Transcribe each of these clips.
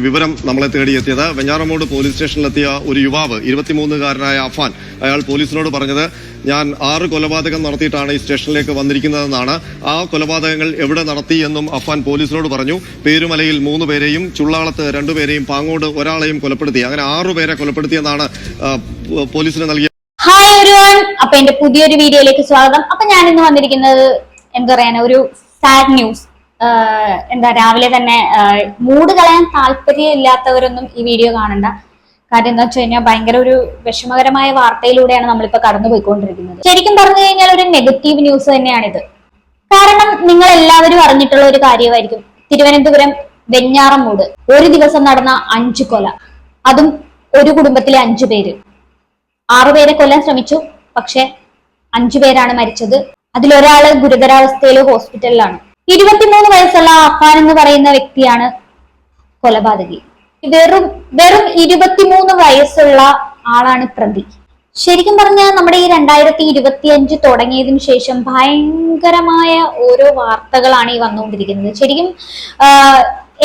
വിവരം നമ്മളെ തേടിയെത്തിയത് വെഞ്ഞാറമൂട് പോലീസ് സ്റ്റേഷനിലെത്തിയ ഒരു യുവാവ് 23-കാരനായ അഫാൻ. അയാൾ പോലീസിനോട് പറഞ്ഞത്, ഞാൻ 6 കൊലപാതകം നടത്തിയിട്ടാണ് ഈ സ്റ്റേഷനിലേക്ക് വന്നിരിക്കുന്നതെന്നാണ്. ആ കൊലപാതകങ്ങൾ എവിടെ നടത്തി എന്നും അഫാൻ പോലീസിനോട് പറഞ്ഞു. പേരുമലയിൽ 3 പേരെയും, ചുള്ളാളത്ത് 2 പേരെയും, പാങ്ങോട് ഒരാളെയും കൊലപ്പെടുത്തി. അങ്ങനെ 6 പേരെ കൊലപ്പെടുത്തിയെന്നാണ് പോലീസിന് നൽകിയ. ഹായ് എവരിവൺ, അപ്പൊ എന്റെ പുതിയൊരു വീഡിയോയിലേക്ക് സ്വാഗതം. അപ്പൊ ഞാൻ ഇന്ന് വന്നിരിക്കുന്നത് എന്താ പറയാ, ഒരു സാഡ് ന്യൂസ്. രാവിലെ തന്നെ മൂഡ് കളയാൻ താല്പര്യം ഇല്ലാത്തവരൊന്നും ഈ വീഡിയോ കാണണ്ട. കാര്യം എന്താ വെച്ച് കഴിഞ്ഞാൽ ഭയങ്കര ഒരു വിഷമകരമായ വാർത്തയിലൂടെയാണ് നമ്മളിപ്പോ കടന്നു പോയിക്കൊണ്ടിരിക്കുന്നത്. ശരിക്കും പറഞ്ഞു കഴിഞ്ഞാൽ ഒരു നെഗറ്റീവ് ന്യൂസ് തന്നെയാണിത്. കാരണം നിങ്ങൾ എല്ലാവരും അറിഞ്ഞിട്ടുള്ള ഒരു കാര്യമായിരിക്കും, തിരുവനന്തപുരം വെഞ്ഞാറമൂട് ഒരു ദിവസം നടന്ന 5 കൊല, അതും ഒരു കുടുംബത്തിലെ 5 പേര്. 6 പേരെ കൊല്ലാൻ ശ്രമിച്ചു, പക്ഷെ 5 പേരാണ് മരിച്ചത്. അതിലൊരാള് ഗുരുതരാവസ്ഥയിൽ ഹോസ്പിറ്റലിലാണ്. 23 വയസ്സുള്ള അഫാൻ എന്ന് പറയുന്ന വ്യക്തിയാണ് കൊലപാതകി. വെറും 23 വയസ്സുള്ള ആളാണ് പ്രതി. ശരിക്കും പറഞ്ഞാൽ നമ്മുടെ ഈ 2025 തുടങ്ങിയതിനു ശേഷം ഭയങ്കരമായ ഓരോ വാർത്തകളാണ് ഈ വന്നുകൊണ്ടിരിക്കുന്നത്. ശരിക്കും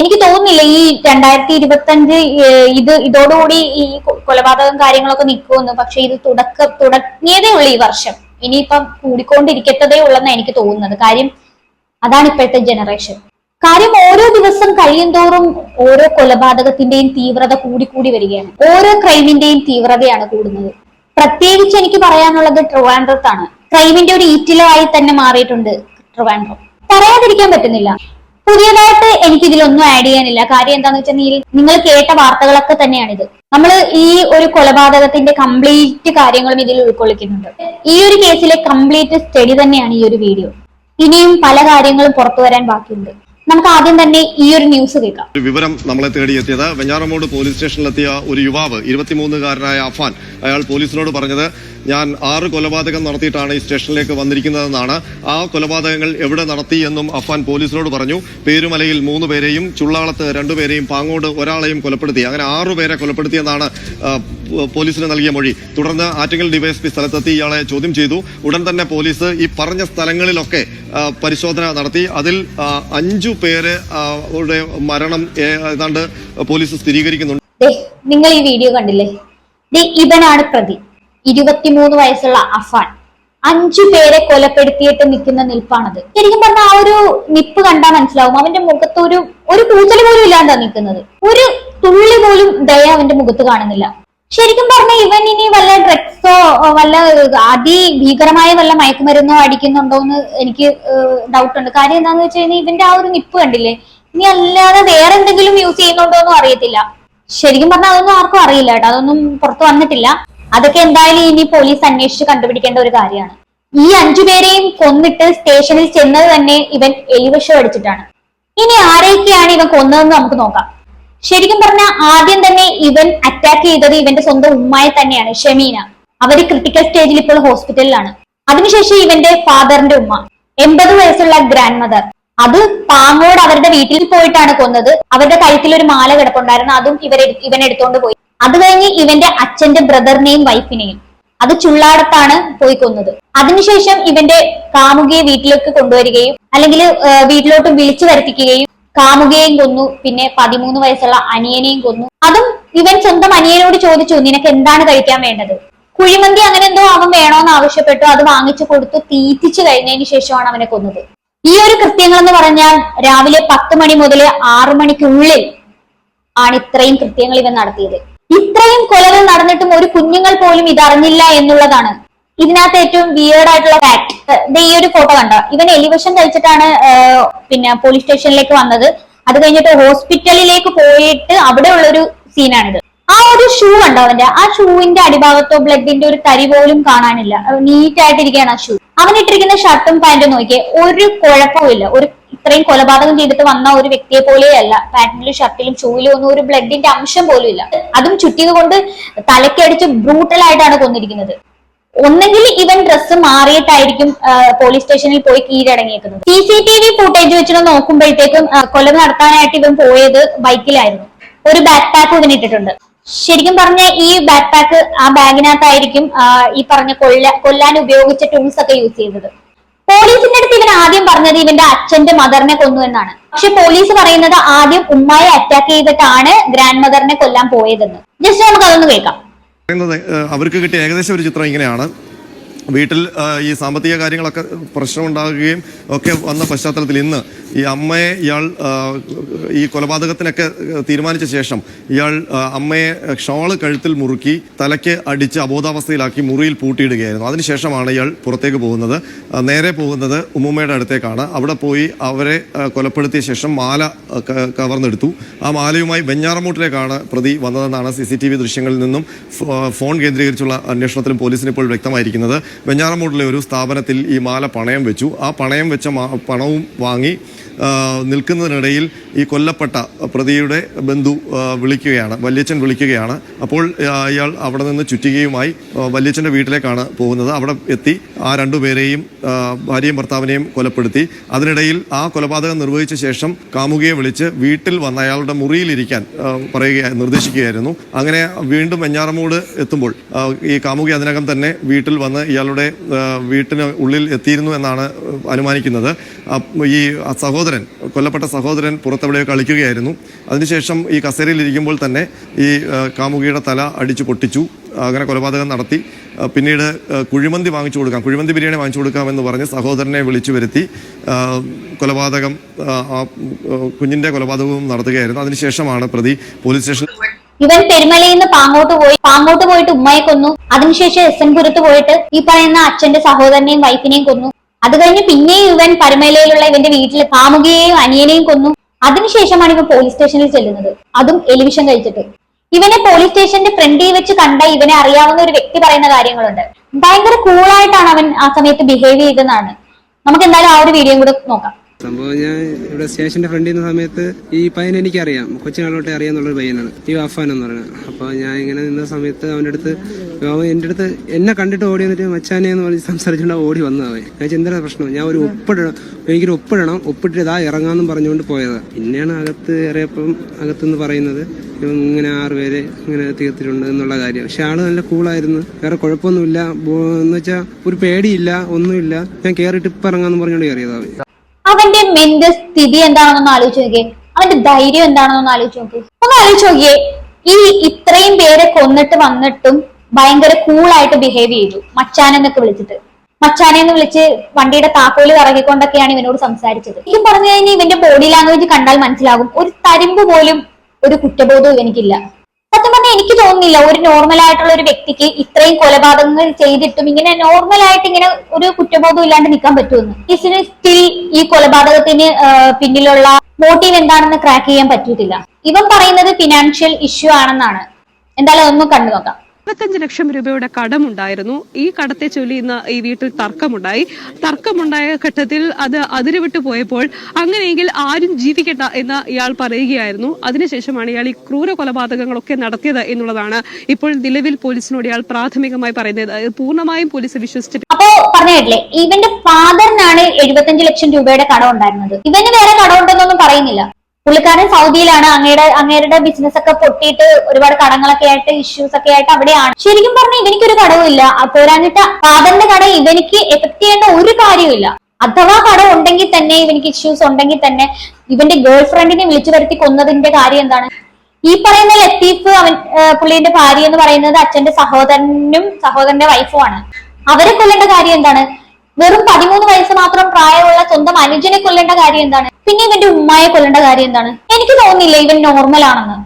എനിക്ക് തോന്നുന്നില്ല ഈ 2025 ഇതോടുകൂടി ഈ കൊലപാതകം കാര്യങ്ങളൊക്കെ നിൽക്കുമെന്ന്. പക്ഷെ ഇത് തുടങ്ങിയതേ ഉള്ളൂ ഈ വർഷം. ഇനിയിപ്പം കൂടിക്കൊണ്ടിരിക്കത്തതേ ഉള്ളെന്ന് എനിക്ക് തോന്നുന്നത്. കാര്യം അതാണ് ഇപ്പോഴത്തെ ജനറേഷൻ. കാര്യം ഓരോ ദിവസം കഴിയുന്തോറും ഓരോ കൊലപാതകത്തിന്റെയും തീവ്രത കൂടി വരികയാണ്. ഓരോ ക്രൈമിന്റെയും തീവ്രതയാണ് കൂടുന്നത്. പ്രത്യേകിച്ച് എനിക്ക് പറയാനുള്ളത് ട്രിവാൻഡ്രത്താണ്. ക്രൈമിന്റെ ഒരു ഈറ്റിലമായി തന്നെ മാറിയിട്ടുണ്ട് ട്രിവാൻഡ്രം. പറയാതിരിക്കാൻ പറ്റുന്നില്ല. പുതിയതായിട്ട് എനിക്ക് ഇതിലൊന്നും ആഡ് ചെയ്യാനില്ല. കാര്യം എന്താന്ന് വെച്ചാൽ നിങ്ങൾ കേട്ട വാർത്തകളൊക്കെ തന്നെയാണിത്. നമ്മൾ ഈ ഒരു കൊലപാതകത്തിന്റെ കംപ്ലീറ്റ് കാര്യങ്ങളും ഇതിൽ ഉൾക്കൊള്ളിക്കുന്നുണ്ട്. ഈ ഒരു കേസിലെ കംപ്ലീറ്റ് സ്റ്റഡി തന്നെയാണ് ഈ ഒരു വീഡിയോ. ഇനിയും പല കാര്യങ്ങളും പുറത്തു വരാൻ ബാക്കിയുണ്ട്. നമുക്ക് ആദ്യം തന്നെ ഈ ഒരു ന്യൂസ് കേൾക്കാം. വിവരം നമ്മളെ തേടിയെത്തിയത് വെഞ്ഞാറമൂട് പോലീസ് സ്റ്റേഷനിലെത്തിയ ഒരു യുവാവ് 23-കാരനായ അഫാൻ. അയാൾ പോലീസിനോട് പറഞ്ഞത്, ഞാൻ 6 കൊലപാതകം നടത്തിയിട്ടാണ് ഈ സ്റ്റേഷനിലേക്ക് വന്നിരിക്കുന്നതെന്നാണ്. ആ കൊലപാതകങ്ങൾ എവിടെ നടത്തി എന്നും അഫാൻ പോലീസിനോട് പറഞ്ഞു. പേരുമലയിൽ 3 പേരെയും, ചുള്ളാളത്ത് 2 പേരെയും, പാങ്ങോട് ഒരാളെയും കൊലപ്പെടുത്തി. അങ്ങനെ 6 പേരെ കൊലപ്പെടുത്തിയെന്നാണ് പോലീസിന് നൽകിയ മൊഴി. തുടർന്ന് ആറ്റിങ്ങൽ ഡിവൈഎസ്പി സ്ഥലത്തെത്തി ഇയാളെ ചോദ്യം ചെയ്തു. ഉടൻ തന്നെ പോലീസ് ഈ പറഞ്ഞ സ്ഥലങ്ങളിലൊക്കെ പരിശോധന നടത്തി. അതിൽ 5 പേര് മരണം ഏതാണ്ട് പോലീസ് സ്ഥിരീകരിക്കുന്നുണ്ട്. നിങ്ങൾ ഈ വീഡിയോ കണ്ടില്ലേ? ഇവനാണ് പ്രതി. 23 വയസ്സുള്ള അഫാൻ 5 പേരെ കൊലപ്പെടുത്തിയിട്ട് നിൽക്കുന്ന നിൽപ്പാണത്. ശരിക്കും പറഞ്ഞാൽ ആ ഒരു നിപ്പ് കണ്ടാൽ മനസ്സിലാവും. അവന്റെ മുഖത്ത് ഒരു കൂച്ചൽ പോലും ഇല്ലാണ്ടാ നിൽക്കുന്നത്. ഒരു തുള്ളി പോലും ദയ അവന്റെ മുഖത്ത് കാണുന്നില്ല. ശരിക്കും പറഞ്ഞാൽ ഇവൻ ഇനി വല്ല ഡ്രഗ്സോ വല്ല അതിഭീകരമായ വല്ല മയക്കുമരുന്നോ അടിക്കുന്നുണ്ടോന്ന് എനിക്ക് ഡൗട്ട് ഉണ്ട്. കാര്യം എന്താണെന്ന് വെച്ച് കഴിഞ്ഞാൽ ഇവന്റെ ആ ഒരു നിപ്പ് കണ്ടില്ലേ? ഇനി അല്ലാതെ വേറെ എന്തെങ്കിലും യൂസ് ചെയ്യുന്നുണ്ടോന്നും അറിയത്തില്ല. ശരിക്കും പറഞ്ഞാൽ അതൊന്നും ആർക്കും അറിയില്ല കേട്ടോ. അതൊന്നും പുറത്തു വന്നിട്ടില്ല. അതൊക്കെ എന്തായാലും ഇനി പോലീസ് അന്വേഷിച്ച് കണ്ടുപിടിക്കേണ്ട ഒരു കാര്യമാണ്. ഈ 5 പേരെയും കൊന്നിട്ട് സ്റ്റേഷനിൽ ചെന്നത് തന്നെ ഇവൻ എലിവിഷം അടിച്ചിട്ടാണ്. ഇനി ആരെയൊക്കെയാണ് ഇവൻ കൊന്നതെന്ന് നമുക്ക് നോക്കാം. ശരിക്കും പറഞ്ഞാൽ ആദ്യം തന്നെ ഇവൻ അറ്റാക്ക് ചെയ്തത് ഇവന്റെ സ്വന്തം ഉമ്മയെ തന്നെയാണ്, ഷമീന. അവര് ക്രിട്ടിക്കൽ സ്റ്റേജിൽ ഇപ്പോൾ ഹോസ്പിറ്റലിലാണ്. അതിനുശേഷം ഇവന്റെ ഫാദറിന്റെ ഉമ്മ, 80 വയസ്സുള്ള ഗ്രാൻഡ് മദർ, അത് പാങ്ങോട് അവരുടെ വീട്ടിൽ പോയിട്ടാണ് കൊന്നത്. അവരുടെ കഴുത്തിൽ ഒരു മാല കിടപ്പുണ്ടായിരുന്നു, അതും ഇവൻ എടുത്തോണ്ട് പോയി. അത് കഴിഞ്ഞ് ഇവന്റെ അച്ഛന്റെ ബ്രദറിനെയും വൈഫിനെയും, അത് ചുള്ളാടത്താണ് പോയി കൊന്നത്. അതിനുശേഷം ഇവന്റെ കാമുകിയെ വീട്ടിലേക്ക് കൊണ്ടുവരികയും അല്ലെങ്കിൽ വീട്ടിലോട്ട് വിളിച്ചു വരുത്തിക്കുകയും കാമുകയെയും കൊന്നു. പിന്നെ 13 വയസ്സുള്ള അനിയനെയും കൊന്നു. അതും ഇവൻ സ്വന്തം അനിയനോട് ചോദിച്ചു, നിനക്ക് എന്താണ് കഴിക്കാൻ വേണ്ടത്? കുഴിമന്തി അങ്ങനെ എന്തോ അവൻ വേണോന്ന് ആവശ്യപ്പെട്ടു. അത് വാങ്ങിച്ചു കൊടുത്തു. തീറ്റിച്ചു കഴിഞ്ഞതിന് ശേഷമാണ് അവനെ കൊന്നത്. ഈ ഒരു കൃത്യങ്ങൾ എന്ന് പറഞ്ഞാൽ രാവിലെ 10 മണി മുതൽ 6 മണിക്കുള്ളിൽ ആണ് ഇത്രയും കൃത്യങ്ങൾ ഇവൻ നടത്തിയത്. ഇത്രയും കൊലകൾ നടന്നിട്ടും ഒരു കുഞ്ഞുങ്ങൾ പോലും ഇതറിഞ്ഞില്ല എന്നുള്ളതാണ് ഇതിനകത്ത് ഏറ്റവും വിയേർഡ് ആയിട്ടുള്ള ഫാക്ട്. ഈ ഒരു ഫോട്ടോ കണ്ടോ? ഇവൻ എലിവിഷൻ കഴിച്ചിട്ടാണ് പിന്നെ പോലീസ് സ്റ്റേഷനിലേക്ക് വന്നത്. അത് കഴിഞ്ഞിട്ട് ഹോസ്പിറ്റലിലേക്ക് പോയിട്ട് അവിടെ ഉള്ളൊരു സീനാണിത്. ആ ഒരു ഷൂ കണ്ടോ അവന്റെ? ആ ഷൂവിന്റെ അടിഭാഗത്തോ ബ്ലഡിന്റെ ഒരു തരി പോലും കാണാനില്ല. നീറ്റ് ആയിട്ടിരിക്കുകയാണ് ആ ഷൂ. അവൻ ഇട്ടിരിക്കുന്ന ഷർട്ടും പാന്റും നോക്കിയേ, ഒരു കുഴപ്പമില്ല. ഇത്രയും കൊലപാതകം ചെയ്തിട്ട് വന്ന ഒരു വ്യക്തിയെ പോലെയല്ല. പാന്റിലും ഷർട്ടിലും ഷൂയിലും ഒന്നും ഒരു ബ്ലഡിന്റെ അംശം പോലും ഇല്ല. അതും ചുറ്റിക കൊണ്ട് തലക്കടിച്ച് ബ്രൂട്ടലായിട്ടാണ് കൊന്നിരിക്കുന്നത്. ഒന്നെങ്കിൽ ഇവൻ ഡ്രസ്സ് മാറിയിട്ടായിരിക്കും പോലീസ് സ്റ്റേഷനിൽ പോയി കീഴടങ്ങിയേക്കുന്നത്. CCTV ഫുട്ടേജ് വെച്ചിട്ട് നോക്കുമ്പോഴത്തേക്കും കൊല നടത്താനായിട്ട് ഇവൻ പോയത് ബൈക്കിലായിരുന്നു. ഒരു ബാക്ക് പാക്ക് ഇവൻ ഇട്ടിട്ടുണ്ട്. ശരിക്കും പറഞ്ഞ ഈ ബാക്ക് പാക്ക്, ആ ബാഗിനകത്തായിരിക്കും ഈ പറഞ്ഞ കൊല്ലാൻ ഉപയോഗിച്ച ടൂൾസ് ഒക്കെ യൂസ് ചെയ്തത്. പോലീസിന്റെ അടുത്ത് ഇവൻ ആദ്യം പറഞ്ഞത് ഇവന്റെ അച്ഛന്റെ മദറിനെ കൊന്നു എന്നാണ്. പക്ഷെ പോലീസ് പറയുന്നത് ആദ്യം ഉമ്മയെ അറ്റാക്ക് ചെയ്തിട്ടാണ് ഗ്രാൻഡ് മദറിനെ കൊല്ലാൻ പോയതെന്ന്. ജസ്റ്റ് നമുക്ക് അതൊന്ന് കേൾക്കാം. അവർക്ക് കിട്ടിയ ഏകദേശം ഒരു ചിത്രം ഇങ്ങനെയാണ്. വീട്ടിൽ ഈ സാമ്പത്തിക കാര്യങ്ങളൊക്കെ പ്രശ്നമുണ്ടാകുകയും ഒക്കെ വന്ന പശ്ചാത്തലത്തിൽ ഇന്ന് ഈ അമ്മയെ ഇയാൾ ഈ കൊലപാതകത്തിനൊക്കെ തീരുമാനിച്ച ശേഷം ഇയാൾ അമ്മയെ ഷോള് കഴുത്തിൽ മുറുക്കി തലയ്ക്ക് അടിച്ച് അബോധാവസ്ഥയിലാക്കി മുറിയിൽ പൂട്ടിയിടുകയായിരുന്നു. അതിനുശേഷമാണ് ഇയാൾ പുറത്തേക്ക് പോകുന്നത്. നേരെ പോകുന്നത് ഉമ്മുമ്മയുടെ അടുത്തേക്കാണ്. അവിടെ പോയി അവരെ കൊലപ്പെടുത്തിയ ശേഷം മാല കവർന്നെടുത്തു. ആ മാലയുമായി വെഞ്ഞാറമൂട്ടിലേക്കാണ് പ്രതി വന്നതെന്നാണ് CCTV ദൃശ്യങ്ങളിൽ നിന്നും ഫോൺ കേന്ദ്രീകരിച്ചുള്ള അന്വേഷണത്തിലും പോലീസിന് ഇപ്പോൾ വ്യക്തമായിരിക്കുന്നത്. വെഞ്ഞാറമൂട്ടിലെ ഒരു സ്ഥാപനത്തിൽ ഈ മാല പണയം വെച്ചു. ആ പണയം വെച്ച പണവും വാങ്ങി നിൽക്കുന്നതിനിടയിൽ ഈ കൊല്ലപ്പെട്ട പ്രതിയുടെ ബന്ധു വിളിക്കുകയാണ്, വല്യച്ഛൻ വിളിക്കുകയാണ്. അപ്പോൾ ഇയാൾ അവിടെ നിന്ന് ചുറ്റികയുമായി വല്യച്ഛൻ്റെ വീട്ടിലേക്കാണ് പോകുന്നത്. അവിടെ എത്തി ആ രണ്ടുപേരെയും ഭാര്യയും ഭർത്താവിനെയും കൊലപ്പെടുത്തി. അതിനിടയിൽ ആ കൊലപാതകം നിർവഹിച്ച ശേഷം കാമുകിയെ വിളിച്ച് വീട്ടിൽ വന്ന അയാളുടെ മുറിയിലിരിക്കാൻ നിർദ്ദേശിക്കുകയായിരുന്നു. അങ്ങനെ വീണ്ടും വെഞ്ഞാറമൂട് എത്തുമ്പോൾ ഈ കാമുകി അതിനകം തന്നെ വീട്ടിൽ വന്ന് ഇയാളുടെ വീട്ടിന് ഉള്ളിൽ എത്തിയിരുന്നു എന്നാണ് അനുമാനിക്കുന്നത്. ഈ കൊല്ലപ്പെട്ട സഹോദരൻ പുറത്തെവിടെയോ കളിക്കുകയായിരുന്നു. അതിനുശേഷം ഈ കസേരയിൽ ഇരിക്കുമ്പോൾ തന്നെ ഈ കാമുകിയുടെ തല അടിച്ചു പൊട്ടിച്ചു. അങ്ങനെ കൊലപാതകം നടത്തി. പിന്നീട് കുഴിമന്തി ബിരിയാണി വാങ്ങിച്ചു കൊടുക്കാമെന്ന് പറഞ്ഞ് സഹോദരനെ വിളിച്ചു വരുത്തി കൊലപാതകം, കുഞ്ഞിന്റെ കൊലപാതകവും നടത്തുകയായിരുന്നു. അതിനുശേഷമാണ് പ്രതി പോലീസ് സ്റ്റേഷനിൽ ഇവൻ പെരുമലയിൽ നിന്ന് പാങ്ങോട്ട് പോയിട്ട് ഉമ്മയെ കൊന്നു. അതിനുശേഷം SN പുരത്ത് പോയിട്ട് ഈ പറയുന്ന അച്ഛന്റെ സഹോദരനെയും വൈഫിനെയും കൊന്നു. അത് കഴിഞ്ഞ് പിന്നെയും ഇവൻ പരുമലയിലുള്ള ഇവന്റെ വീട്ടിൽ കാമുകിയെയും അനിയനെയും കൊന്നു. അതിനുശേഷമാണ് ഇവൻ പോലീസ് സ്റ്റേഷനിൽ ചെല്ലുന്നത്, അതും എലിവിഷൻ കഴിച്ചിട്ട്. ഇവനെ പോലീസ് സ്റ്റേഷന്റെ ഫ്രണ്ടിൽ വെച്ച് കണ്ട ഇവനെ അറിയാവുന്ന ഒരു വ്യക്തി പറയുന്ന കാര്യങ്ങളുണ്ട്. ഭയങ്കര കൂളായിട്ടാണ് അവൻ ആ സമയത്ത് ബിഹേവ് ചെയ്തതെന്നാണ്. നമുക്ക് എന്തായാലും ആ ഒരു വീഡിയോയും കൂടെ നോക്കാം. സംഭവം ഞാൻ ഇവിടെ സ്റ്റേഷന്റെ ഫ്രണ്ടിൽ നിന്ന സമയത്ത് ഈ പയ്യനെ എനിക്കറിയാം, കൊച്ചുനാളോട്ടെ അറിയാന്നുള്ളൊരു പയ്യനാണ് ഈ അഫാൻ എന്ന് പറയുന്നത്. അപ്പോൾ ഞാൻ ഇങ്ങനെ നിന്ന സമയത്ത് അവൻ്റെ അടുത്ത് എൻ്റെ അടുത്ത് എന്നെ കണ്ടിട്ട് ഓടി വന്നിട്ട് മച്ചാനെ എന്ന് പറഞ്ഞ് സംസാരിച്ചുകൊണ്ട് ഓടി വന്നവൻ. ഞാൻ എന്താ പ്രശ്നം, ഞാൻ ഒരു എനിക്കൊരു ഒപ്പിട്ടിട്ട് ഇതാ ഇറങ്ങാമെന്നും പറഞ്ഞുകൊണ്ട് പോയതാണ്. പിന്നെയാണ് അകത്ത് കയറിയപ്പം അകത്തുനിന്ന് പറയുന്നത് ഇങ്ങനെ 6 പേരെ ഇങ്ങനെ തീർത്തിട്ടുണ്ട് എന്നുള്ള കാര്യം. പക്ഷെ ആള് നല്ല കൂളായിരുന്നു, വേറെ കുഴപ്പമൊന്നുമില്ല എന്ന് വെച്ചാൽ ഒരു പേടിയില്ല, ഒന്നുമില്ല. ഞാൻ കയറിയിട്ട് ഇപ്പം ഇറങ്ങാമെന്ന് പറഞ്ഞുകൊണ്ട് കയറിയതാണ്. അവന്റെ മെന്റൽ സ്ഥിതി എന്താണെന്നൊന്ന് ആലോചിച്ച് നോക്കിയേ, അവന്റെ ധൈര്യം എന്താണെന്നൊന്ന് ആലോചിച്ച് നോക്കിയേ. ഈ ഇത്രയും പേരെ കൊന്നിട്ട് വന്നിട്ടും ഭയങ്കര കൂളായിട്ട് ബിഹേവ് ചെയ്തു. മച്ചാനെന്നൊക്കെ മച്ചാനെന്ന് വിളിച്ച് വണ്ടിയുടെ താക്കോല് കറങ്ങിക്കൊണ്ടൊക്കെയാണ് ഇവനോട് സംസാരിച്ചത്. ഇത് പറഞ്ഞു കഴിഞ്ഞാൽ ഇവന്റെ ബോഡി ലാംഗ്വേജ് കണ്ടാൽ മനസ്സിലാകും ഒരു തരിമ്പ് പോലും ഒരു കുറ്റബോധവും എനിക്കില്ല. സത്യം പറഞ്ഞാൽ എനിക്ക് തോന്നുന്നില്ല ഒരു നോർമൽ ആയിട്ടുള്ള ഒരു വ്യക്തിക്ക് ഇത്രയും കൊലപാതകങ്ങൾ ചെയ്തിട്ടും ഇങ്ങനെ നോർമലായിട്ട് ഇങ്ങനെ ഒരു കുറ്റബോധം ഇല്ലാണ്ട് നിൽക്കാൻ പറ്റുമെന്ന്. ഇതിന് സ്റ്റിൽ ഈ കൊലപാതകത്തിന് പിന്നിലുള്ള മോട്ടീവ് എന്താണെന്ന് ക്രാക്ക് ചെയ്യാൻ പറ്റിയിട്ടില്ല. ഇവൻ പറയുന്നത് ഫിനാൻഷ്യൽ ഇഷ്യൂ ആണെന്നാണ്. എന്തായാലും അതൊന്നും കണ്ടു നോക്കാം. 25 ലക്ഷം രൂപയുടെ കടമുണ്ടായിരുന്നു. ഈ കടത്തെ ചൊല്ലി ഇന്ന് ഈ വീട്ടിൽ തർക്കമുണ്ടായ ഘട്ടത്തിൽ അത് അതിരുവിട്ടു പോയപ്പോൾ അങ്ങനെയെങ്കിൽ ആരും ജീവിക്കണ്ട എന്ന് ഇയാൾ പറയുകയായിരുന്നു. അതിനുശേഷമാണ് ഇയാൾ ഈ ക്രൂര കൊലപാതകങ്ങളൊക്കെ നടത്തിയത് എന്നുള്ളതാണ് ഇപ്പോൾ നിലവിൽ പോലീസിനോട് ഇയാൾ പ്രാഥമികമായി പറയുന്നത്. പൂർണ്ണമായും പോലീസ് വിശ്വസിച്ചിട്ട് അപ്പോ പറഞ്ഞിട്ടില്ലേ, ഇവന്റെ ഫാദറിനാണ് 75 ലക്ഷം രൂപയുടെ കടം ഉണ്ടായിരുന്നത്. ഇവന് വേറെ കടമുണ്ടെന്നൊന്നും പറയുന്നില്ല. പുള്ളിക്കാരൻ സൗദിയിലാണ്. അങ്ങേരുടെ ബിസിനസ് ഒക്കെ പൊട്ടിയിട്ട് ഒരുപാട് കടങ്ങളൊക്കെ ആയിട്ട് ഇഷ്യൂസ് ഒക്കെ ആയിട്ട് അവിടെയാണ്. ശരിക്കും പറഞ്ഞാൽ ഇവനിക്കൊരു കടവും ഇല്ല. പോരാഞ്ഞിട്ട് ഫാദറിന്റെ കട ഇവനിക്ക് എഫക്ട് ചെയ്യേണ്ട ഒരു കാര്യമില്ല. അഥവാ കടം ഉണ്ടെങ്കിൽ തന്നെ, ഇവനിക്ക് ഇഷ്യൂസ് ഉണ്ടെങ്കിൽ തന്നെ ഇവന്റെ ഗേൾ ഫ്രണ്ടിനെ വിളിച്ചു വരുത്തി കൊന്നതിന്റെ കാര്യം എന്താണ്? ഈ പറയുന്ന ലത്തീഫ് പുള്ളിന്റെ ഭാര്യ എന്ന് പറയുന്നത് അച്ഛന്റെ സഹോദരനും സഹോദരന്റെ വൈഫുമാണ്. അവരെ കൊല്ലേണ്ട കാര്യം എന്താണ്? വെറും 13 വയസ്സ് മാത്രം പ്രായമുള്ള സ്വന്തം അനുജനെ കൊല്ലേണ്ട കാര്യം എന്താണ്? പിന്നെ ഇവന്റെ ഉമ്മയെ കൊല്ലേണ്ട കാര്യം എന്താണ്? എനിക്ക് തോന്നുന്നില്ല ഇവൻ നോർമൽ ആണെന്ന്.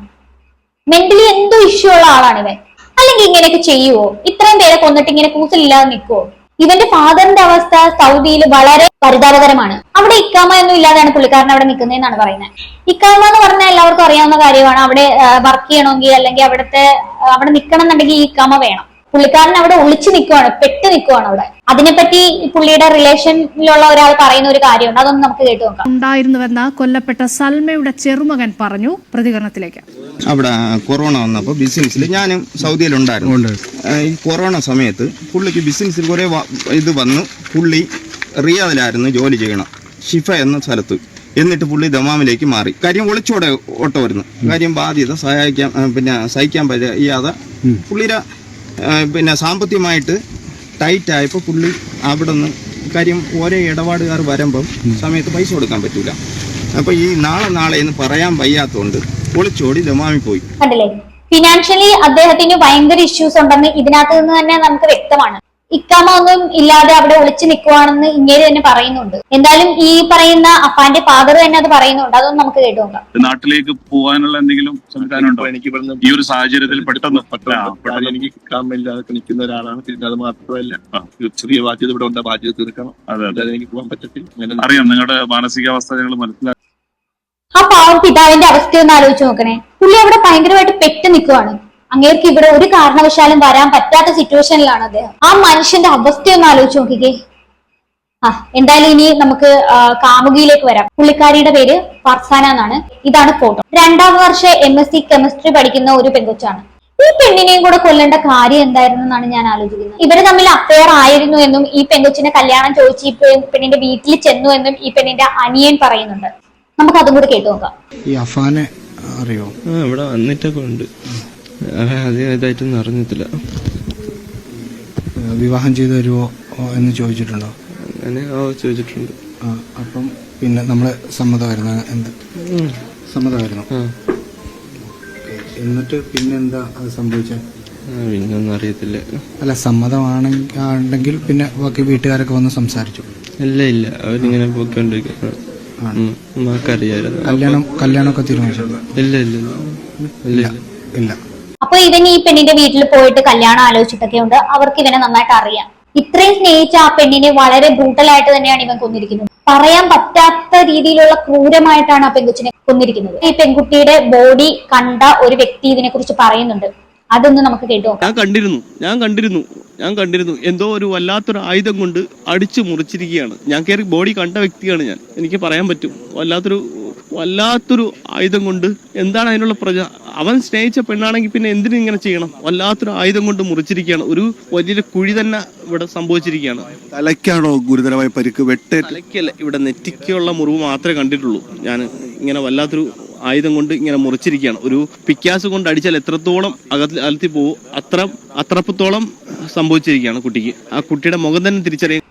മെന്റലി എന്തോ ഇഷ്യൂ ഉള്ള ആളാണ് ഇവൻ. അല്ലെങ്കിൽ ഇങ്ങനെയൊക്കെ ചെയ്യുവോ? ഇത്രയും പേരെ കൊന്നിട്ട് ഇങ്ങനെ കൂസലില്ലാതെ നിൽക്കുവോ? ഇവന്റെ ഫാദറിന്റെ അവസ്ഥ സൗദിയിൽ വളരെ പരിതാപകരമാണ്. അവിടെ ഇക്കാമ ഒന്നും ഇല്ലാതെയാണ് പുള്ളിക്കാരൻ അവിടെ നിൽക്കുന്നതെന്നാണ് പറയുന്നത്. ഇക്കാമ എന്ന് പറഞ്ഞാൽ എല്ലാവർക്കും അറിയാവുന്ന കാര്യമാണ്. അവിടെ വർക്ക് ചെയ്യണമെങ്കിൽ അല്ലെങ്കിൽ അവിടെ നിൽക്കണം എന്നുണ്ടെങ്കിൽ ഈ ഇക്കാമ വേണം. പുള്ളിക്കാരൻ അവിടെ ഒളിച്ചു നിൽക്കുവാണ്, പെട്ട് നിൽക്കുവാണ് അവിടെ. അതിനെപ്പറ്റി പുള്ളിയുടെ റിലേഷനിലുള്ള ഒരാൾ പറയുന്ന ഒരു കാര്യമുണ്ട്, അതൊന്നും നമുക്ക് കേട്ടു നോക്കാം. ഉണ്ടായിരുന്നുവെന്ന് കൊല്ലപ്പെട്ട സൽമയുടെ ചെറുമകൻ പറഞ്ഞു. പ്രതികരണത്തിലേക്ക്. അവിടെ കൊറോണ വന്നപ്പോൾ ബിസിനസ്സിൽ ഞാനും സൗദിയിലുണ്ടായിരുന്നു. ഈ കൊറോണ സമയത്ത് പുള്ളിക്ക് ബിസിനസ്സിൽ കുറേ ഇത് വന്നു. പുള്ളി റിയാദിലായിരുന്നു ജോലി ചെയ്യണം, ഷിഫ എന്ന സ്ഥലത്ത്. എന്നിട്ട് പുള്ളി ദമാമിലേക്ക് മാറി. കാര്യം ഒളിച്ചോടെ ഓട്ടമായിരുന്നു. കാര്യം ബാധ്യത സഹിക്കാൻ പറ്റാതെ പുള്ളിയുടെ സാമ്പത്തികമായിട്ട് ടൈറ്റ് ആയപ്പോൾ പുള്ളി അവിടെ നിന്ന് കാര്യം ഓരോ ഇടപാടുകാർ വരുമ്പം സമയത്ത് പൈസ കൊടുക്കാൻ പറ്റൂല. അപ്പൊ ഈ നാളെ എന്ന് പറയാൻ വയ്യാത്തോണ്ട് ഒളിച്ചോടി ദമാമി പോയി. കണ്ടില്ലേ, ഫിനാൻഷ്യലി അദ്ദേഹത്തിന് ഭയങ്കര ഇഷ്യൂസ് ഉണ്ടെന്ന് ഇതിനകത്ത് നിന്ന് തന്നെ നമുക്ക് വ്യക്തമാണ്. ഇക്കാമ ഒന്നും ഇല്ലാതെ അവിടെ ഒളിച്ചു നിൽക്കുവാണെന്ന് ഇങ്ങനെ തന്നെ പറയുന്നുണ്ട്. എന്തായാലും ഈ പറയുന്ന അഫാന്റെ ഫാദർ തന്നെ അത് പറയുന്നുണ്ട്. അതൊന്നും നമുക്ക് കേട്ടു നോക്കാം. നാട്ടിലേക്ക് പോകാനുള്ള എന്തെങ്കിലും സംവിധാനമുണ്ടോ? എനിക്ക് ഈ ഒരു സാഹചര്യത്തിൽ പെട്ടെന്ന് എനിക്ക് ഇക്കാമില്ലാതെ നിൽക്കുന്ന ഒരാളാണ്. പിന്നെ അത് മാത്രമല്ല, ചെറിയ ബാധ്യത ഇവിടെ ഉണ്ട്, ബാധ്യത തീർക്കണം. അതെ, എനിക്ക് പോകാൻ പറ്റത്തില്ല. അറിയാം, നിങ്ങളുടെ മാനസികാവസ്ഥ ഞങ്ങൾ മനസ്സിലാക്കി. ആ പാവം പിതാവിന്റെ അവസ്ഥയൊന്ന് ആലോചിച്ച് നോക്കണേ. പുള്ളി അവിടെ ഭയങ്കരമായിട്ട് പെട്ട് നിൽക്കുവാണ്. അങ്ങേർക്ക് ഇവിടെ ഒരു കാരണവശാലും വരാൻ പറ്റാത്ത സിറ്റുവേഷനിലാണ് അദ്ദേഹം. ആ മനുഷ്യന്റെ അവസ്ഥയൊന്ന് ആലോചിച്ച് നോക്കിക്കേ. എന്തായാലും ഇനി നമുക്ക് കാമുകിയിലേക്ക് വരാം. പുള്ളിക്കാരിയുടെ പേര് ഫർസാന എന്നാണ്. ഇതാണ് ഫോട്ടോ. 2ാം വർഷ MSc കെമിസ്ട്രി പഠിക്കുന്ന ഒരു പെൺകൊച്ചാണ്. ഈ പെണ്ണിനെയും കൂടെ കൊല്ലേണ്ട കാര്യം എന്തായിരുന്നു എന്നാണ് ഞാൻ ആലോചിക്കുന്നത്. ഇവര് തമ്മിൽ അഫെയർ ആയിരുന്നു എന്നും ഈ പെൺകൊച്ചിനെ കല്യാണം ചോദിച്ച് ഈ പെണ്ണിന്റെ വീട്ടിൽ ചെന്നു എന്നും ഈ പെണ്ണിന്റെ അനിയൻ പറയുന്നുണ്ട്. നമുക്ക് അതും കൂടെ കേട്ടു നോക്കാം. ഈ അഫാനെ അറിയോ? ഇവിടെ വന്നിട്ടൊക്കെ ഉണ്ട്. ഇതായിട്ടൊന്നും അറിഞ്ഞിട്ടില്ല. വിവാഹം ചെയ്തു തരുമോ എന്ന് ചോദിച്ചിട്ടുണ്ടോ? അങ്ങനെ ചോദിച്ചിട്ടുണ്ട്. അപ്പം പിന്നെ നമ്മളെ സമ്മതമായിരുന്നു. എന്ത് സമ്മതമായിരുന്നു? എന്നിട്ട് പിന്നെന്താ അത് സംഭവിച്ചത്? പിന്നൊന്നും അറിയത്തില്ല. അല്ല, സമ്മതമാണെങ്കിൽ പിന്നെ ബാക്കി വീട്ടുകാരൊക്കെ വന്ന് സംസാരിച്ചു? ഇല്ല, അവരിങ്ങനെ പോയിക്കൊണ്ടിരിക്കുന്നു. അറിയായിരുന്നു. കല്യാണമൊക്കെ തീരുമാനിച്ചു? ഇല്ല. അപ്പൊ ഇവൻ ഈ പെണ്ണിന്റെ വീട്ടിൽ പോയിട്ട് കല്യാണം ആലോചിച്ചിട്ടൊക്കെ ഉണ്ട്. അവർക്ക് ഇവനെ നന്നായിട്ട് അറിയാം. ഇത്രയും സ്നേഹിച്ച ആ പെണ്ണിനെ വളരെ ബ്രൂട്ടലായിട്ട് തന്നെയാണ് ഇവൻ കൊന്നിരിക്കുന്നത്. പറയാൻ പറ്റാത്ത രീതിയിലുള്ള ക്രൂരമായിട്ടാണ് ആ പെൺകുച്ചിനെ കൊന്നിരിക്കുന്നത്. ഈ പെൺകുട്ടിയുടെ ബോഡി കണ്ട ഒരു വ്യക്തി ഇതിനെ കുറിച്ച് പറയുന്നുണ്ട്. അതൊന്ന് നമുക്ക് കേട്ടു നോക്കാം. ഞാൻ കണ്ടിരുന്നു എന്തോ ഒരു വല്ലാത്തൊരു ആയുധം കൊണ്ട് അടിച്ചു മുറിച്ചിരിക്കുകയാണ്. ഞാൻ കയറി ബോഡി കണ്ട വ്യക്തിയാണ് ഞാൻ. എനിക്ക് പറയാൻ പറ്റും, വല്ലാത്തൊരു ആയുധം കൊണ്ട്. എന്താണ് അതിനുള്ള അവൻ സ്നേഹിച്ച പെണ്ണാണെങ്കിൽ പിന്നെ എന്തിനും ഇങ്ങനെ ചെയ്യണം? വല്ലാത്തൊരു ആയുധം കൊണ്ട് മുറിച്ചിരിക്കുകയാണ്. ഒരു വലിയ കുഴി തന്നെ ഇവിടെ സംഭവിച്ചിരിക്കുകയാണ്. തലയ്ക്കാണോ ഗുരുതരമായ പരിക്ക്? തലയ്ക്കല്ല, ഇവിടെ നെറ്റിക്കുള്ള മുറിവ് മാത്രമേ കണ്ടിട്ടുള്ളൂ. ഞാൻ ഇങ്ങനെ വല്ലാത്തൊരു ആയുധം കൊണ്ട് ഇങ്ങനെ മുറിച്ചിരിക്കുകയാണ്. ഒരു പിക്കാസ് കൊണ്ട് അടിച്ചാൽ എത്രത്തോളം അകത്തി പോകും അത്രത്തോളം സംഭവിച്ചിരിക്കുകയാണ് കുട്ടിക്ക്. ആ കുട്ടിയുടെ മുഖം തന്നെ തിരിച്ചറിയാൻ.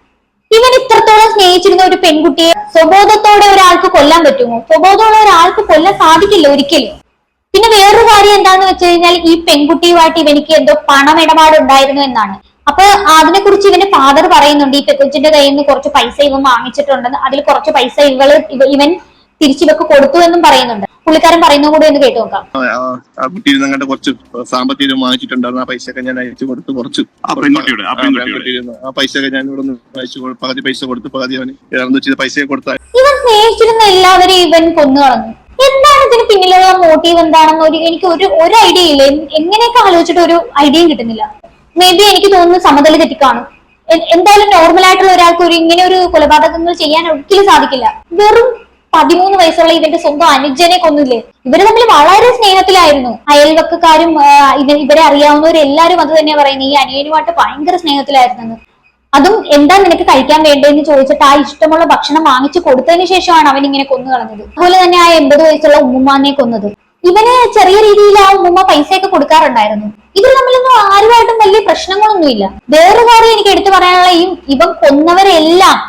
ഇവൻ ഇത്രത്തോളം സ്നേഹിച്ചിരുന്ന ഒരു പെൺകുട്ടിയെ സ്വബോധത്തോടെ ഒരാൾക്ക് കൊല്ലാൻ പറ്റുമോ? സ്വബോധമുള്ള ഒരാൾക്ക് കൊല്ലാൻ സാധിക്കില്ല ഒരിക്കലും. പിന്നെ വേറൊരു കാര്യം എന്താന്ന് വെച്ച് കഴിഞ്ഞാൽ ഈ പെൺകുട്ടിയുമായിട്ട് ഇവനിക്ക് എന്തോ പണമിടപാട് ഉണ്ടായിരുന്നു എന്നാണ്. അപ്പൊ അതിനെ കുറിച്ച് ഇവന്റെ ഫാദർ പറയുന്നുണ്ട്. ഈ പെൺകുച്ചിന്റെ കയ്യിൽ നിന്ന് കുറച്ച് പൈസ ഇവൻ വാങ്ങിച്ചിട്ടുണ്ടെന്ന്. അതിൽ കുറച്ച് പൈസ ഇവൻ തിരിച്ചിവക്ക് കൊടുത്തു എന്നും പറയുന്നുണ്ട്. പുള്ളിക്കാരൻ പറയുന്ന കൂടെ ഒന്ന് കേട്ടു നോക്കാം. ആ കുട്ടിയിൽ നിങ്ങളുടെ കുറച്ച് സാമ്പത്തികം വാങ്ങിച്ചിട്ടുണ്ടായിരുന്നു. ആ പൈസയൊക്കെ ഞാൻ അയച്ചു കൊടുത്ത് കുറച്ച് ആ പൈസയൊക്കെ ഞാൻ ഇവിടെ നിന്ന് അയച്ചു. പകുതി പൈസ കൊടുത്ത് പകുതി അവന് ചെയ്ത പൈസയൊക്കെ കൊടുത്ത. ഇവൻ സ്നേഹിച്ചിരുന്ന എല്ലാവരും ഇവൻ കൊന്നു കളഞ്ഞു. എന്താണ് ഇതിന് പിന്നിലുള്ള മോട്ടീവ് എന്താണെന്ന് എനിക്ക് ഒരു ഐഡിയ ഇല്ല. എങ്ങനെയൊക്കെ ആലോചിച്ചിട്ട് ഒരു ഐഡിയയും കിട്ടുന്നില്ല. മേ ബി എനിക്ക് തോന്നുന്നു സമതല തെറ്റിക്കാണും. എന്തായാലും നോർമൽ ആയിട്ടുള്ള ഒരാൾക്ക് ഇങ്ങനെ ഒരു കൊലപാതകങ്ങൾ ചെയ്യാൻ ഒരിക്കലും സാധിക്കില്ല. വെറും 13 വയസ്സുള്ള ഇവന്റെ സ്വന്തം അനുജനെ കൊന്നില്ലേ. ഇവര് തമ്മിൽ വളരെ സ്നേഹത്തിലായിരുന്നു. അയൽവക്കക്കാരും ഇവരെ അറിയാവുന്നവരെല്ലാരും അത് തന്നെയാ പറയുന്നത്. ഈ അനിയനുമായിട്ട് ഭയങ്കര സ്നേഹത്തിലായിരുന്നു. അതും എന്താ നിനക്ക് കഴിക്കാൻ വേണ്ടതെന്ന് ചോദിച്ചിട്ട് ആ ഇഷ്ടമുള്ള ഭക്ഷണം വാങ്ങിച്ചു കൊടുത്തതിന് ശേഷമാണ് അവൻ ഇങ്ങനെ കൊന്നു കളഞ്ഞത്. അതുപോലെ തന്നെ ആ 80 വയസ്സുള്ള ഉമ്മുമ്മാനെ കൊന്നത്. ഇവന് ചെറിയ രീതിയിൽ ആ ഉമ്മുമ്മ പൈസയൊക്കെ കൊടുക്കാറുണ്ടായിരുന്നു. ഇവർ തമ്മിലൊന്നും ആരുമായിട്ടും വലിയ പ്രശ്നങ്ങളൊന്നുമില്ല. വേറൊരു കാര്യം എനിക്ക് എടുത്തു പറയാനുള്ള, ഇവൻ കൊന്നവരെല്ലാം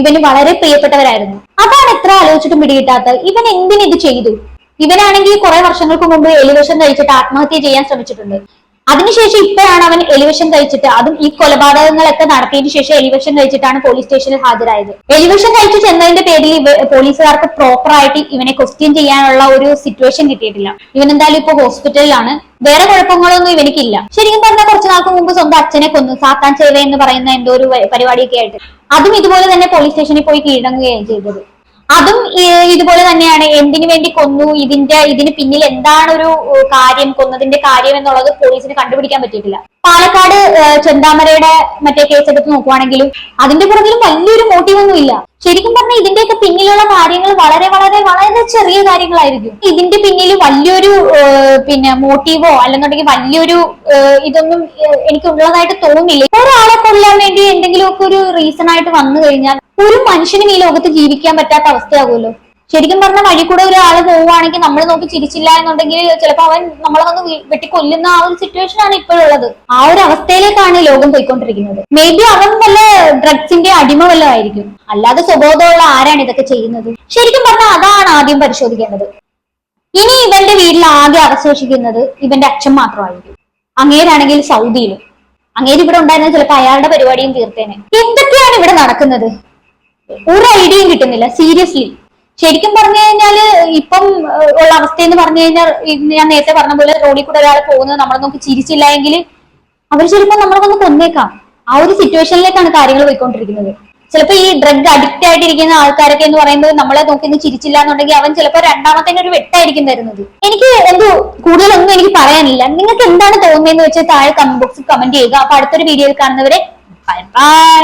ഇവന് വളരെ പ്രിയപ്പെട്ടവരായിരുന്നു. അതാണ് എത്ര ആലോചിച്ചിട്ടും പിടികിട്ടാത്ത. ഇവൻ എന്തിനിത് ചെയ്തു? ഇവനാണെങ്കിൽ കുറെ വർഷങ്ങൾക്ക് മുമ്പ് എലിവിഷം കഴിച്ചിട്ട് ആത്മഹത്യ ചെയ്യാൻ ശ്രമിച്ചിട്ടുണ്ട്. അതിനുശേഷം ഇപ്പോഴാണ് അവൻ എലിവിഷം കഴിച്ചിട്ട്, അതും ഈ കൊലപാതകങ്ങളൊക്കെ നടത്തിയതിനു ശേഷം എലിവിഷം കഴിച്ചിട്ടാണ് പോലീസ് സ്റ്റേഷനിൽ ഹാജരായത്. എലിവിഷം കഴിച്ചു ചെന്നതിന്റെ പേരിൽ പോലീസുകാർക്ക് പ്രോപ്പർ ആയിട്ട് ഇവനെ ക്വസ്റ്റ്യൻ ചെയ്യാനുള്ള ഒരു സിറ്റുവേഷൻ കിട്ടിയിട്ടില്ല. ഇവൻ എന്തായാലും ഇപ്പൊ ഹോസ്പിറ്റലിലാണ്. വേറെ കുഴപ്പങ്ങളൊന്നും ഇവനിക്കില്ല. ശരിക്കും പറഞ്ഞാൽ കുറച്ചു നാൾക്ക് മുമ്പ് സ്വന്തം അച്ഛനെ കൊന്നു, സാത്താൻ സേവ എന്ന് പറയുന്ന എന്തോ ഒരു പരിപാടിയൊക്കെ ആയിട്ട്. അതും ഇതുപോലെ തന്നെ പോലീസ് സ്റ്റേഷനിൽ പോയി കീഴടങ്ങുകയാണ് ചെയ്തത്. അതും ഇതുപോലെ തന്നെയാണ്. എന്തിനു വേണ്ടി കൊന്നു, ഇതിന് പിന്നിൽ എന്താണ് ഒരു കാര്യം, കൊന്നതിന്റെ കാര്യം എന്നുള്ളത് പോലീസിന് കണ്ടുപിടിക്കാൻ പറ്റിയിട്ടില്ല. പാലക്കാട് ചെന്താമരയുടെ മറ്റേ കേസ് എടുത്ത് നോക്കുവാണെങ്കിലും അതിന്റെ പുറകിലും വലിയൊരു മോട്ടീവ് ഒന്നും ഇല്ല. ശരിക്കും പറഞ്ഞാൽ ഇതിന്റെയൊക്കെ പിന്നിലുള്ള കാര്യങ്ങൾ വളരെ വളരെ വളരെ ചെറിയ കാര്യങ്ങളായിരിക്കും. ഇതിന്റെ പിന്നിൽ വലിയൊരു മോട്ടീവോ അല്ലെന്നുണ്ടെങ്കിൽ വലിയൊരു ഇതൊന്നും എനിക്ക് ഉള്ളതായിട്ട് തോന്നുന്നില്ല. ഒരാളെ കൊല്ലാൻ വേണ്ടി എന്തെങ്കിലുമൊക്കെ ഒരു റീസൺ ആയിട്ട് വന്നു കഴിഞ്ഞാൽ ഒരു മനുഷ്യനും ഈ ലോകത്ത് ജീവിക്കാൻ പറ്റാത്ത അവസ്ഥയാകുമല്ലോ. ശരിക്കും പറഞ്ഞ വഴി കൂടെ ഒരാൾ പോവുകയാണെങ്കിൽ നമ്മൾ നോക്കി ചിരിച്ചില്ല എന്നുണ്ടെങ്കിൽ ചിലപ്പോൾ അവൻ നമ്മളെ വന്ന് വെട്ടിക്കൊല്ലുന്ന ആ ഒരു സിറ്റുവേഷൻ ആണ് ഇപ്പോഴുള്ളത്. ആ ഒരു അവസ്ഥയിലേക്കാണ് ലോകം പോയിക്കൊണ്ടിരിക്കുന്നത്. മേ ബി അവൻ വല്ല ഡ്രഗ്സിന്റെ അടിമ വല്ലതും ആയിരിക്കും, അല്ലാതെ സ്വബോധമുള്ള ആരാണ് ഇതൊക്കെ ചെയ്യുന്നത്? ശരിക്കും പറഞ്ഞാൽ അതാണ് ആദ്യം പരിശോധിക്കേണ്ടത്. ഇനി ഇവന്റെ വീട്ടിൽ ആകെ അവശേഷിക്കുന്നത് ഇവന്റെ അച്ഛൻ മാത്രമായിരിക്കും. അങ്ങേരാണെങ്കിൽ സൗദിയിലും. അങ്ങേര് ഇവിടെ ഉണ്ടായിരുന്ന ചിലപ്പോൾ അയാളുടെ പരിപാടിയും തീർത്തേനെ. എന്തൊക്കെയാണ് ഇവിടെ നടക്കുന്നത്? ഒരു ഐഡിയയും കിട്ടുന്നില്ല സീരിയസ്ലി. ശരിക്കും പറഞ്ഞു കഴിഞ്ഞാല് ഇപ്പം ഉള്ള അവസ്ഥയെന്ന് പറഞ്ഞു കഴിഞ്ഞാൽ ഞാൻ നേരത്തെ പറഞ്ഞ പോലെ റോഡിൽ കൂടെ ഒരാൾ പോകുന്നത് നമ്മളെ നോക്കി ചിരിച്ചില്ല എങ്കിൽ അവർ ചിലപ്പോൾ നമ്മളെ വന്ന് കൊന്നേക്കാം. ആ ഒരു സിറ്റുവേഷനിലേക്കാണ് കാര്യങ്ങൾ പോയിക്കൊണ്ടിരിക്കുന്നത്. ചിലപ്പോൾ ഈ ഡ്രഗ് അഡിക്റ്റ് ആയിട്ടിരിക്കുന്ന ആൾക്കാരൊക്കെ എന്ന് പറയുമ്പോൾ നമ്മളെ നോക്കി ഒന്ന് ചിരിച്ചില്ല എന്നുണ്ടെങ്കിൽ അവൻ ചിലപ്പോൾ രണ്ടാമത്തെ ഒരു വെട്ടായിരിക്കും തരുന്നത്. എനിക്ക് കൂടുതലൊന്നും എനിക്ക് പറയാനില്ല. നിങ്ങൾക്ക് എന്താണ് തോന്നുന്നതെന്ന് വെച്ചാൽ താഴെ കമന്റ് ബോക്സിൽ കമന്റ് ചെയ്യുക. അപ്പൊ അടുത്തൊരു വീഡിയോയിൽ കാണുന്നവരെ ബൈ ബൈ.